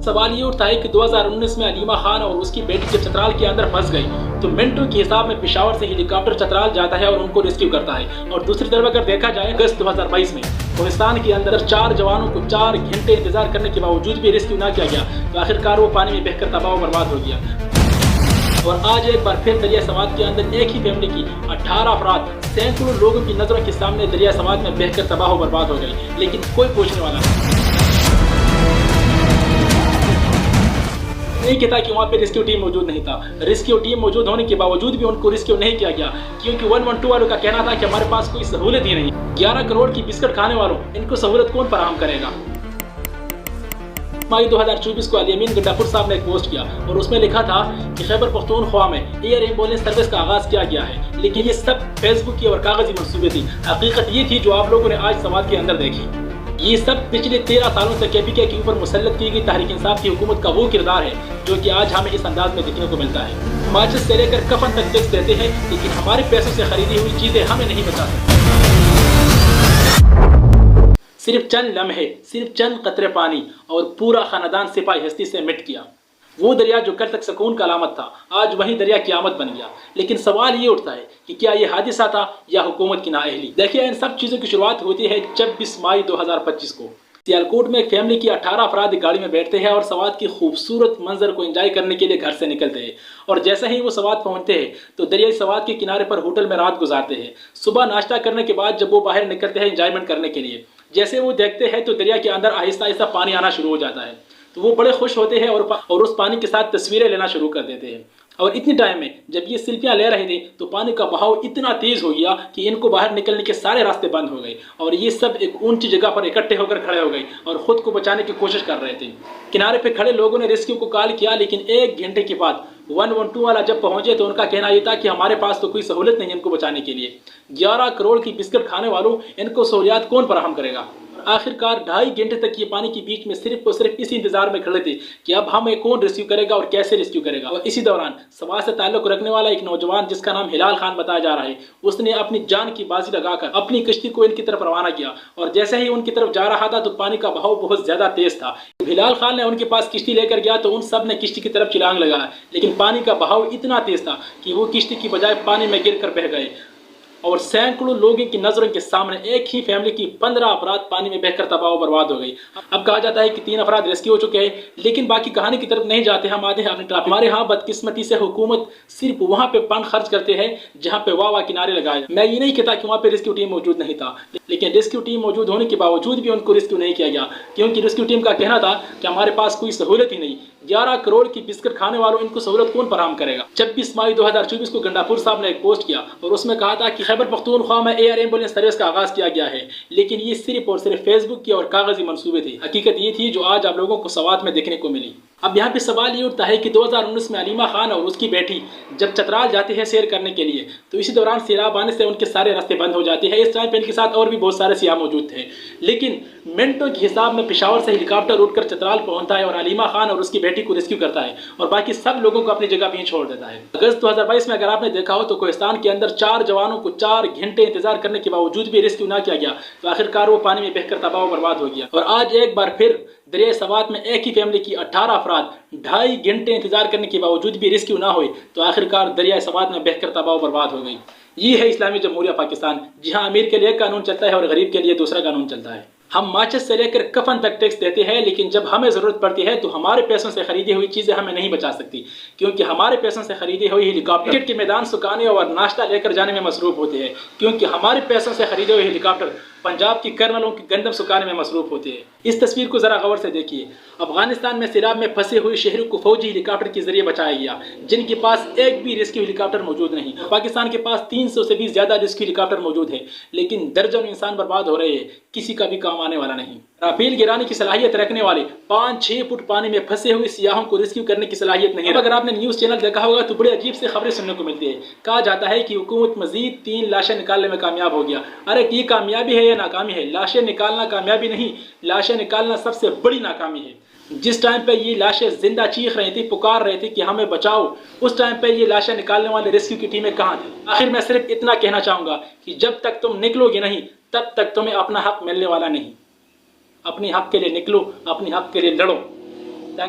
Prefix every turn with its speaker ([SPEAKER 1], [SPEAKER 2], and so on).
[SPEAKER 1] सवाल ये उठता है कि 2019 में अलीमा खान और उसकी बेटी जब चतराल के अंदर फंस गई तो मिनटों के हिसाब में पेशावर से हेलीकॉप्टर चतराल जाता है और उनको रेस्क्यू करता है। और दूसरी तरफ अगर देखा जाए अगस्त 2022 में पाकिस्तान के अंदर 4 जवानों को 4 घंटे इंतजार करने के बावजूद भी रेस्क्यू ना किया गया तो आखिरकार वो पानी में बहकर तबाह बर्बाद हो गया। और आज एक बार फिर दरिया सवात के अंदर एक ही फैमिली की 18 अफराद सैकड़ों लोगों की नजरों के सामने दरिया सवात में बहकर तबाह बर्बाद हो गई, लेकिन कोई पूछने वाला नहीं कहता कि वहाँ पे रेस्क्यू टीम मौजूद नहीं था। रेस्क्यू टीम मौजूद होने के बावजूद भी उनको रेस्क्यू नहीं किया गया क्योंकि 112 वालों का कहना था कि हमारे पास कोई सहूलत ही नहीं। 11 करोड़ की बिस्किट खाने वालों इनको सहूलत कौन फराहम करेगा। मई 2024 को अली-अमीन गड्डापुर साहब ने एक पोस्ट किया और उसमें लिखा था कि खैबर पख्तूनख्वा में एयर एम्बुलेंस सर्विस का आगाज किया गया है, लेकिन ये सब फेसबुक की और कागजी मंसूबे थी। हकीकत ये थी जो आप लोगों ने आज समाज के अंदर देखी। ये सब पिछले 13 सालों से KPK के ऊपर मुसल्लत की गई तहरीक इंसाफ की हुकूमत का वो किरदार है जो कि आज हमें इस अंदाज में देखने को मिलता है। माचिस से लेकर कफन तक टैक्स देते हैं, लेकिन हमारे पैसों से खरीदी हुई चीजें हमें नहीं बचा सकती। सिर्फ चंद लम्हे, सिर्फ चंद कतरे पानी और पूरा खानदान सिपाही हस्ती से मिट गया। वो दरिया जो कल तक सुकून का अलामत था आज वही दरिया क़यामत बन गया। लेकिन सवाल ये उठता है कि क्या ये हादिसा था या हुकूमत की नाअहली। देखिए, इन सब चीज़ों की शुरुआत होती है 26 मई 2025 को। सियालकोट में एक फैमिली की 18 अफराद गाड़ी में बैठते हैं और सवात की खूबसूरत मंजर को एंजॉय करने के लिए घर से निकलते हैं। और जैसे ही वो सवात पहुंचते हैं तो दरियाई सवात के किनारे पर होटल में रात गुजारते हैं। सुबह नाश्ता करने के बाद जब वो बाहर निकलते हैं एंजॉयमेंट करने के लिए, जैसे वो देखते हैं तो दरिया के अंदर आहिस्ता आहिस्ता पानी आना शुरू हो जाता है। तो वो बड़े खुश होते हैं और उस पानी के साथ तस्वीरें लेना शुरू कर देते हैं। और इतनी टाइम में जब ये सेल्फियां ले रहे थे तो पानी का बहाव इतना तेज हो गया कि इनको बाहर निकलने के सारे रास्ते बंद हो गए और ये सब एक ऊंची जगह पर इकट्ठे होकर खड़े हो गए और खुद को बचाने की कोशिश कर रहे थे। किनारे पे खड़े लोगों ने रेस्क्यू को कॉल किया, लेकिन 1 घंटे के बाद 112 वाला जब पहुंचे तो उनका कहना यह था कि हमारे पास तो कोई सहूलत नहीं इनको बचाने के लिए। 11 करोड़ की बिस्किट खाने वालों इनको सहूलियात कौन फराहम करेगा। आखिरकार 2.5 घंटे तक ये पानी के बीच में सिर्फ और सिर्फ इसी इंतजार में खड़े थे कि अब हमें कौन रेस्क्यू करेगा और कैसे रेस्क्यू करेगा। और इसी दौरान समाज से ताल्लुक रखने वाला एक नौजवान जिसका नाम हिलाल खान बताया जा रहा है, उसने अपनी जान की बाजी लगाकर अपनी कश्ती को इनकी तरफ रवाना किया। और जैसे ही उनकी तरफ जा रहा था तो पानी का बहाव बहुत ज्यादा तेज था। हिलाल खान ने उनके पास किश्ती लेकर गया तो उन सब ने किश्ती की तरफ छलांग लगाया, लेकिन पानी का बहाव इतना तेज था कि वो किश्ती की बजाय पानी में गिर कर बह गए। और सैकड़ों लोगों की नजरों के सामने एक ही फैमिली की 15 अफराद पानी में बहकर तबाह बर्बाद हो गई। अब कहा जाता है कि 3 अफराद रेस्क्यू हो चुके हैं, लेकिन बाकी कहानी की तरफ नहीं जाते हम आते हैं अपने टॉपिक। हमारे यहाँ बदकिस्मती से हुकूमत सिर्फ वहाँ पे फंड खर्च करते हैं जहाँ पे वाह किनारे लगाए। मैं ये नहीं कहता कि वहाँ पे रेस्क्यू टीम मौजूद नहीं था, लेकिन रेस्क्यू टीम मौजूद होने के बावजूद भी उनको रेस्क्यू नहीं किया गया क्योंकि रेस्क्यू टीम का कहना था कि हमारे पास कोई सहूलत ही नहीं। 11 करोड़ की बिस्किट खाने वालों इनको सहूलत कौन फराहम करेगा। 26 मई 2024 को गंडापुर साहब ने एक पोस्ट किया और उसमें कहा था कि खैबर पख्तूनख्वा में एयर एम्बुलेंस सर्विस का आगाज किया गया है, लेकिन ये सिर्फ और सिर्फ फेसबुक की और कागजी मंसूबे थे। हकीकत ये थी जो आज आप लोगों को सवात में देखने को मिली। अब यहाँ पे सवाल ये उठता है कि 2019 में अलीमा खान और उसकी बेटी जब चतराल जाते हैं सैर करने के लिए तो इसी दौरान सैलाब आने से उनके सारे रास्ते बंद हो जाते हैं। इस टाइम पे इनके साथ और भी बहुत सारे सियाह मौजूद थे, लेकिन मिनटों के हिसाब में पेशावर से हेलीकॉप्टर उड़कर चतराल पहुंचता है और अलीमा खान और उसकी बेटी को रेस्क्यू करता है और बाकी सब लोगों को अपनी जगह भी छोड़ देता है। अगस्त 2022 में अगर आपने देखा हो तो कोहिस्तान के अंदर 4 जवानों को 4 घंटे इंतजार करने के बावजूद भी रेस्क्यू ना किया गया तो आखिरकार वो पानी में बहकर तबाह बर्बाद हो गया। और आज एक बार फिर दरिया सवात में एक ही फैमिली की 18 अफराद 2.5 घंटे इंतजार करने के बावजूद भी रेस्क्यू ना हुए तो आखिरकार दरिया सवात में बहकर तबाह बर्बाद हो गई। ये है इस्लामी जमहूरिया पाकिस्तान, जहां अमीर के लिए एक कानून चलता है और गरीब के लिए दूसरा कानून चलता है। हम माचिस से लेकर कफन तक टैक्स देते हैं, लेकिन जब हमें ज़रूरत पड़ती है तो हमारे पैसों से खरीदी हुई चीज़ें हमें नहीं बचा सकती क्योंकि हमारे पैसों से खरीदी हुई हेलीकॉप्टर क्रिकेट के मैदान सुखाने और नाश्ता लेकर जाने में मसरूफ होते हैं क्योंकि हमारे पैसों से खरीदे हुए हेलीकॉप्टर पंजाब की कर्नलों की गंदम सुखाने में मसरूफ होते हैं। इस तस्वीर को जरा गौर से देखिए। अफगानिस्तान में सैलाब में फंसे हुए शहरों को फौजी हेलीकॉप्टर के जरिए बचाया गया जिनके पास एक भी रेस्क्यू हेलीकॉप्टर मौजूद नहीं। पाकिस्तान के पास 300 से भी ज्यादा रेस्क्यू हेलीकॉप्टर मौजूद है, लेकिन दर्जनों इंसान बर्बाद हो रहे हैं, किसी का भी काम आने वाला नहीं। राफेल गिराने की सलाहियत रखने वाले 5-6 फुट पानी में फंसे हुए सियाहों को रेस्क्यू करने की सलाहियत नहीं है। अगर आपने न्यूज़ चैनल देखा होगा तो बड़े अजीब से खबरें सुनने को मिलती है। कहा जाता है कि हुकूमत मजीद 3 लाशें निकालने में कामयाब हो गया। अरे ये कामयाबी है या नाकामी है? लाशें निकालना कामयाबी नहीं, लाशें निकालना सबसे बड़ी नाकामी है। जिस टाइम पे ये लाशें जिंदा चीख रही थी, पुकार रही थी कि हमें बचाओ, उस टाइम पे ये लाशें निकालने वाले रेस्क्यू की टीमें कहाँ थी? आखिर मैं सिर्फ इतना कहना चाहूँगा कि जब तक तुम निकलोगे नहीं तब तक तुम्हें अपना हक मिलने वाला नहीं। अपने हक के लिए निकलो, अपने हक के लिए लड़ो।